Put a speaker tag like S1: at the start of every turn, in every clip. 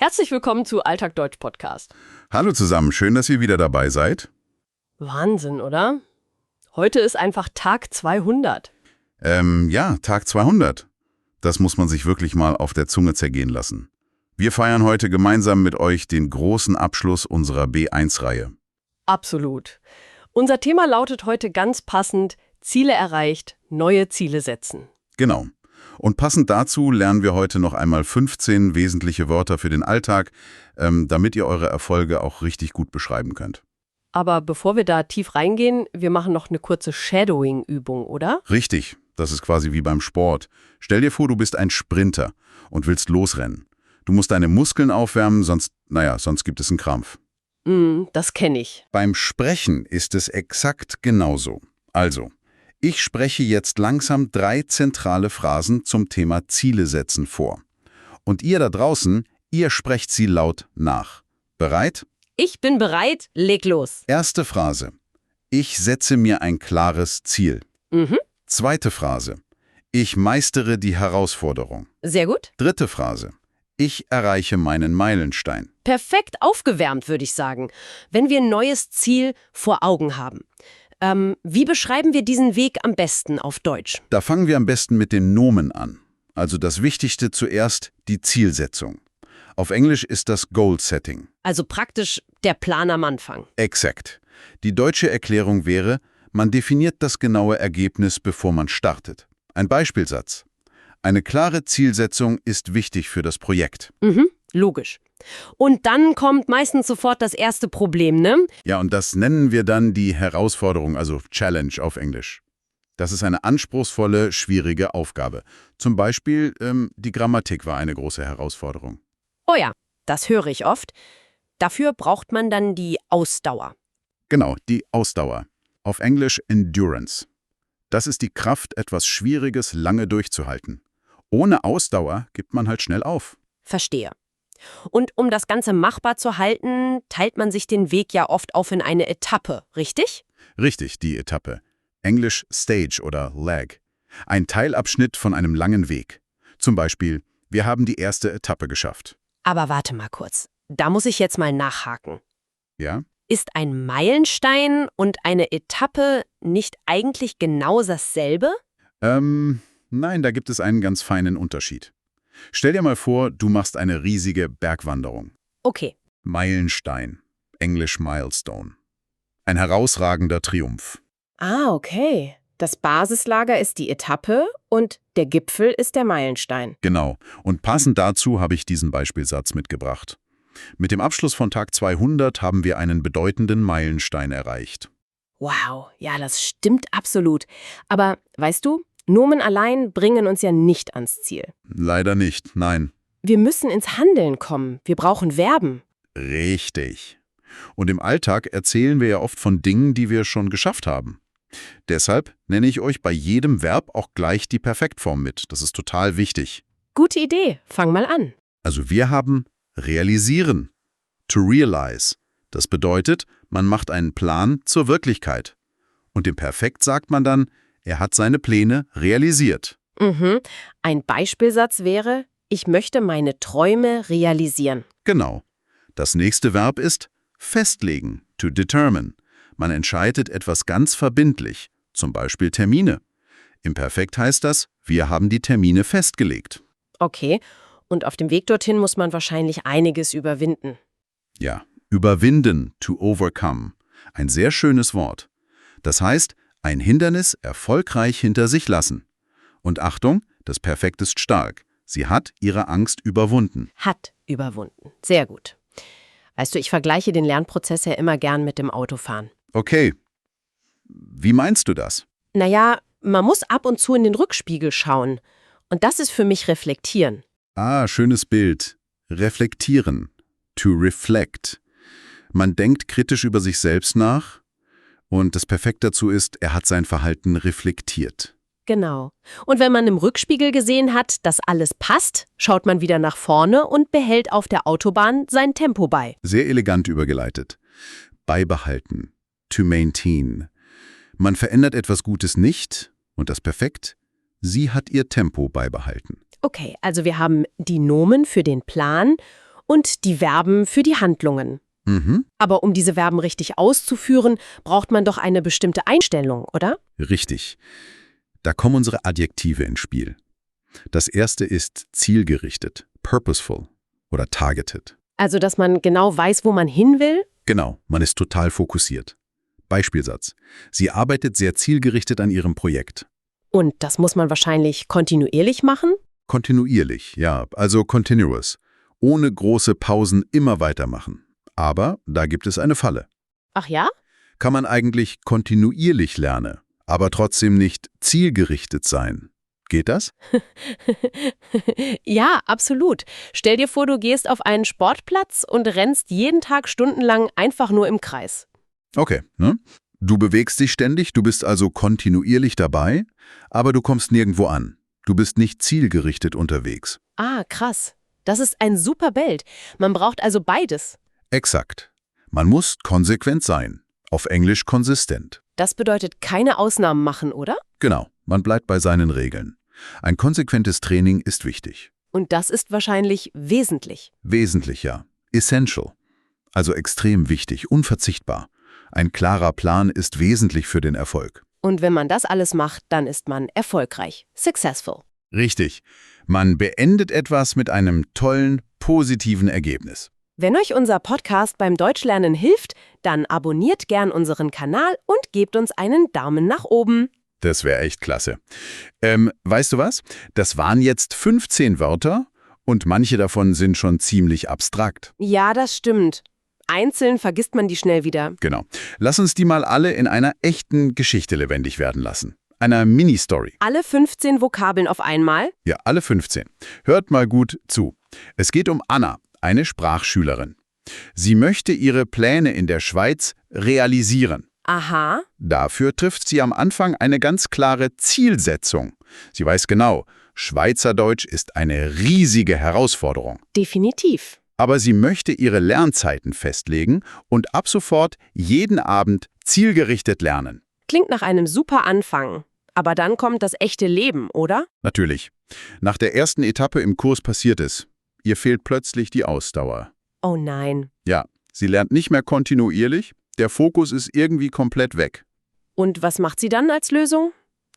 S1: Herzlich willkommen zu Alltag Deutsch Podcast.
S2: Hallo zusammen, schön, dass ihr wieder dabei seid.
S1: Wahnsinn, oder? Heute ist einfach Tag 200.
S2: Ja, Tag 200. Das muss man sich wirklich mal auf der Zunge zergehen lassen. Wir feiern heute gemeinsam mit euch den großen Abschluss unserer B1-Reihe.
S1: Absolut. Unser Thema lautet heute ganz passend: Ziele erreicht, neue Ziele setzen.
S2: Genau. Und passend dazu lernen wir heute noch einmal 15 wesentliche Wörter für den Alltag, damit ihr eure Erfolge auch richtig gut beschreiben könnt.
S1: Aber bevor wir da tief reingehen, wir machen noch eine kurze Shadowing-Übung, oder?
S2: Richtig, das ist quasi wie beim Sport. Stell dir vor, du bist ein Sprinter und willst losrennen. Du musst deine Muskeln aufwärmen, sonst gibt es einen Krampf.
S1: Das kenne ich.
S2: Beim Sprechen ist es exakt genauso. Also, ich spreche jetzt langsam 3 zentrale Phrasen zum Thema Ziele setzen vor. Und ihr da draußen, ihr sprecht sie laut nach. Bereit?
S1: Ich bin bereit, leg los.
S2: Erste Phrase. Ich setze mir ein klares Ziel. Zweite Phrase. Ich meistere die Herausforderung.
S1: Sehr gut.
S2: Dritte Phrase. Ich erreiche meinen Meilenstein.
S1: Perfekt aufgewärmt, würde ich sagen, wenn wir ein neues Ziel vor Augen haben. Wie beschreiben wir diesen Weg am besten auf Deutsch?
S2: Da fangen wir am besten mit den Nomen an. Also das Wichtigste zuerst, die Zielsetzung. Auf Englisch ist das Goal Setting.
S1: Also praktisch der Plan am Anfang.
S2: Exakt. Die deutsche Erklärung wäre, man definiert das genaue Ergebnis, bevor man startet. Ein Beispielsatz. Eine klare Zielsetzung ist wichtig für das Projekt.
S1: Logisch. Und dann kommt meistens sofort das erste Problem, ne?
S2: Ja, und das nennen wir dann die Herausforderung, also Challenge auf Englisch. Das ist eine anspruchsvolle, schwierige Aufgabe. Zum Beispiel, die Grammatik war eine große Herausforderung.
S1: Oh ja, das höre ich oft. Dafür braucht man dann die Ausdauer.
S2: Genau, die Ausdauer. Auf Englisch Endurance. Das ist die Kraft, etwas Schwieriges lange durchzuhalten. Ohne Ausdauer gibt man halt schnell auf.
S1: Verstehe. Und um das Ganze machbar zu halten, teilt man sich den Weg ja oft auf in eine Etappe, richtig?
S2: Richtig, die Etappe. Englisch Stage oder Leg. Ein Teilabschnitt von einem langen Weg. Zum Beispiel, wir haben die erste Etappe geschafft.
S1: Aber warte mal kurz. Da muss ich jetzt mal nachhaken.
S2: Ja?
S1: Ist ein Meilenstein und eine Etappe nicht eigentlich genau dasselbe?
S2: Nein, da gibt es einen ganz feinen Unterschied. Stell dir mal vor, du machst eine riesige Bergwanderung.
S1: Okay.
S2: Meilenstein, Englisch Milestone. Ein herausragender Triumph.
S3: Ah, okay. Das Basislager ist die Etappe und der Gipfel ist der Meilenstein.
S2: Genau. Und passend dazu habe ich diesen Beispielsatz mitgebracht. Mit dem Abschluss von Tag 200 haben wir einen bedeutenden Meilenstein erreicht.
S3: Wow, ja, das stimmt absolut. Aber weißt du, Nomen allein bringen uns ja nicht ans Ziel.
S2: Leider nicht, nein.
S3: Wir müssen ins Handeln kommen. Wir brauchen Verben.
S2: Richtig. Und im Alltag erzählen wir ja oft von Dingen, die wir schon geschafft haben. Deshalb nenne ich euch bei jedem Verb auch gleich die Perfektform mit. Das ist total wichtig.
S3: Gute Idee. Fang mal an.
S2: Also wir haben realisieren. To realize. Das bedeutet, man macht einen Plan zur Wirklichkeit. Und im Perfekt sagt man dann, er hat seine Pläne realisiert.
S3: Ein Beispielsatz wäre, ich möchte meine Träume realisieren.
S2: Genau. Das nächste Verb ist festlegen, to determine. Man entscheidet etwas ganz verbindlich, zum Beispiel Termine. Im Perfekt heißt das, wir haben die Termine festgelegt.
S3: Okay, und auf dem Weg dorthin muss man wahrscheinlich einiges überwinden.
S2: Ja, überwinden, to overcome. Ein sehr schönes Wort. Das heißt, ein Hindernis erfolgreich hinter sich lassen. Und Achtung, das Perfekt ist stark. Sie hat ihre Angst überwunden.
S3: Hat überwunden. Sehr gut. Weißt du, ich vergleiche den Lernprozess ja immer gern mit dem Autofahren.
S2: Okay. Wie meinst du das?
S3: Naja, man muss ab und zu in den Rückspiegel schauen. Und das ist für mich reflektieren.
S2: Ah, schönes Bild. Reflektieren. To reflect. Man denkt kritisch über sich selbst nach. Und das Perfekt dazu ist, er hat sein Verhalten reflektiert.
S3: Genau. Und wenn man im Rückspiegel gesehen hat, dass alles passt, schaut man wieder nach vorne und behält auf der Autobahn sein Tempo bei.
S2: Sehr elegant übergeleitet. Beibehalten. To maintain. Man verändert etwas Gutes nicht und das Perfekt, sie hat ihr Tempo beibehalten.
S3: Okay, also wir haben die Nomen für den Plan und die Verben für die Handlungen.
S2: Mhm.
S3: Aber um diese Verben richtig auszuführen, braucht man doch eine bestimmte Einstellung, oder?
S2: Richtig. Da kommen unsere Adjektive ins Spiel. Das erste ist zielgerichtet, purposeful oder targeted.
S3: Also, dass man genau weiß, wo man hin will?
S2: Genau, man ist total fokussiert. Beispielsatz. Sie arbeitet sehr zielgerichtet an ihrem Projekt.
S3: Und das muss man wahrscheinlich kontinuierlich machen?
S2: Kontinuierlich, ja, also continuous. Ohne große Pausen immer weitermachen. Aber da gibt es eine Falle.
S3: Ach ja?
S2: Kann man eigentlich kontinuierlich lernen, aber trotzdem nicht zielgerichtet sein? Geht das?
S3: Ja, absolut. Stell dir vor, du gehst auf einen Sportplatz und rennst jeden Tag stundenlang einfach nur im Kreis.
S2: Okay, ne? Du bewegst dich ständig, du bist also kontinuierlich dabei, aber du kommst nirgendwo an. Du bist nicht zielgerichtet unterwegs.
S3: Ah, krass. Das ist ein super Bild. Man braucht also beides.
S2: Exakt. Man muss konsequent sein. Auf Englisch konsistent.
S3: Das bedeutet keine Ausnahmen machen, oder?
S2: Genau, man bleibt bei seinen Regeln. Ein konsequentes Training ist wichtig.
S3: Und das ist wahrscheinlich wesentlich.
S2: Wesentlich, ja. Essential. Also extrem wichtig, unverzichtbar. Ein klarer Plan ist wesentlich für den Erfolg.
S3: Und wenn man das alles macht, dann ist man erfolgreich. Successful.
S2: Richtig. Man beendet etwas mit einem tollen, positiven Ergebnis.
S3: Wenn euch unser Podcast beim Deutschlernen hilft, dann abonniert gern unseren Kanal und gebt uns einen Daumen nach oben.
S2: Das wäre echt klasse. Weißt du was? Das waren jetzt 15 Wörter und manche davon sind schon ziemlich abstrakt.
S3: Ja, das stimmt. Einzeln vergisst man die schnell wieder.
S2: Genau. Lass uns die mal alle in einer echten Geschichte lebendig werden lassen. Einer Mini-Story.
S3: Alle 15 Vokabeln auf einmal?
S2: Ja, alle 15. Hört mal gut zu. Es geht um Anna, eine Sprachschülerin. Sie möchte ihre Pläne in der Schweiz realisieren.
S3: Aha.
S2: Dafür trifft sie am Anfang eine ganz klare Zielsetzung. Sie weiß genau, Schweizerdeutsch ist eine riesige Herausforderung.
S3: Definitiv.
S2: Aber sie möchte ihre Lernzeiten festlegen und ab sofort jeden Abend zielgerichtet lernen.
S3: Klingt nach einem super Anfang. Aber dann kommt das echte Leben, oder?
S2: Natürlich. Nach der ersten Etappe im Kurs passiert es. Ihr fehlt plötzlich die Ausdauer.
S3: Oh nein.
S2: Ja, sie lernt nicht mehr kontinuierlich, der Fokus ist irgendwie komplett weg.
S3: Und was macht sie dann als Lösung?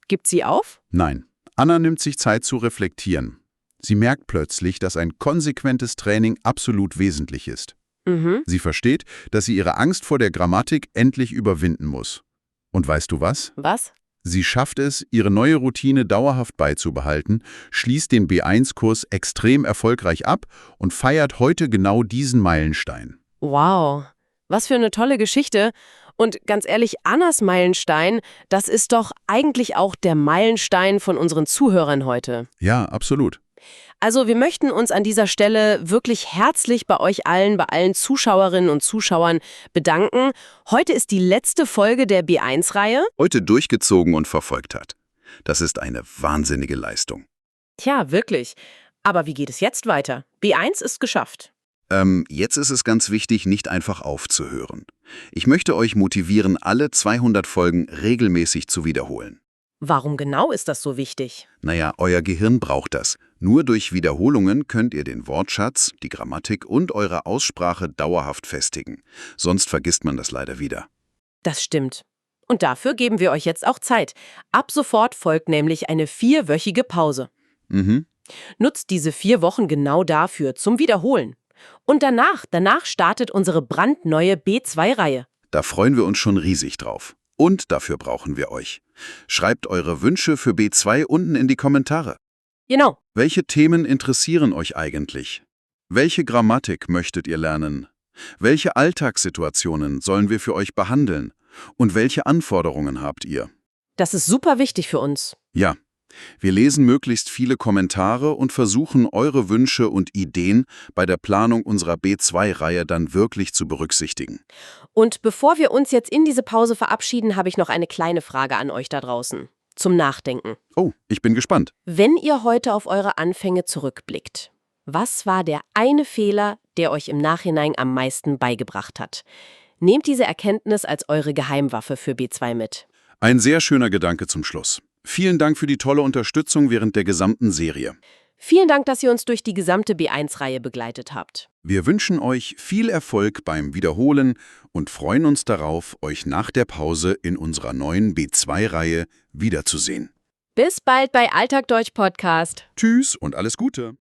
S3: Gibt sie auf?
S2: Nein, Anna nimmt sich Zeit zu reflektieren. Sie merkt plötzlich, dass ein konsequentes Training absolut wesentlich ist.
S3: Mhm.
S2: Sie versteht, dass sie ihre Angst vor der Grammatik endlich überwinden muss. Und weißt du was?
S3: Was?
S2: Sie schafft es, ihre neue Routine dauerhaft beizubehalten, schließt den B1-Kurs extrem erfolgreich ab und feiert heute genau diesen Meilenstein.
S3: Wow. Was für eine tolle Geschichte. Und ganz ehrlich, Annas Meilenstein, das ist doch eigentlich auch der Meilenstein von unseren Zuhörern heute.
S2: Ja, absolut.
S3: Also wir möchten uns an dieser Stelle wirklich herzlich bei euch allen, bei allen Zuschauerinnen und Zuschauern bedanken. Heute ist die letzte Folge der B1-Reihe.
S2: Heute durchgezogen und verfolgt hat. Das ist eine wahnsinnige Leistung.
S3: Tja, wirklich. Aber wie geht es jetzt weiter? B1 ist geschafft.
S2: Jetzt ist es ganz wichtig, nicht einfach aufzuhören. Ich möchte euch motivieren, alle 200 Folgen regelmäßig zu wiederholen.
S3: Warum genau ist das so wichtig?
S2: Naja, euer Gehirn braucht das. Nur durch Wiederholungen könnt ihr den Wortschatz, die Grammatik und eure Aussprache dauerhaft festigen. Sonst vergisst man das leider wieder.
S3: Das stimmt. Und dafür geben wir euch jetzt auch Zeit. Ab sofort folgt nämlich eine 4-wöchige Pause.
S2: Mhm.
S3: Nutzt diese 4 Wochen genau dafür, zum Wiederholen. Und danach startet unsere brandneue B2-Reihe.
S2: Da freuen wir uns schon riesig drauf. Und dafür brauchen wir euch. Schreibt eure Wünsche für B2 unten in die Kommentare.
S3: Genau.
S2: Welche Themen interessieren euch eigentlich? Welche Grammatik möchtet ihr lernen? Welche Alltagssituationen sollen wir für euch behandeln? Und welche Anforderungen habt ihr?
S3: Das ist super wichtig für uns.
S2: Ja, wir lesen möglichst viele Kommentare und versuchen, eure Wünsche und Ideen bei der Planung unserer B2-Reihe dann wirklich zu berücksichtigen.
S3: Und bevor wir uns jetzt in diese Pause verabschieden, habe ich noch eine kleine Frage an euch da draußen. Zum Nachdenken.
S2: Oh, ich bin gespannt.
S3: Wenn ihr heute auf eure Anfänge zurückblickt, was war der eine Fehler, der euch im Nachhinein am meisten beigebracht hat? Nehmt diese Erkenntnis als eure Geheimwaffe für B2 mit.
S2: Ein sehr schöner Gedanke zum Schluss. Vielen Dank für die tolle Unterstützung während der gesamten Serie.
S3: Vielen Dank, dass ihr uns durch die gesamte B1-Reihe begleitet habt.
S2: Wir wünschen euch viel Erfolg beim Wiederholen und freuen uns darauf, euch nach der Pause in unserer neuen B2-Reihe wiederzusehen.
S3: Bis bald bei Alltag Deutsch Podcast.
S2: Tschüss und alles Gute!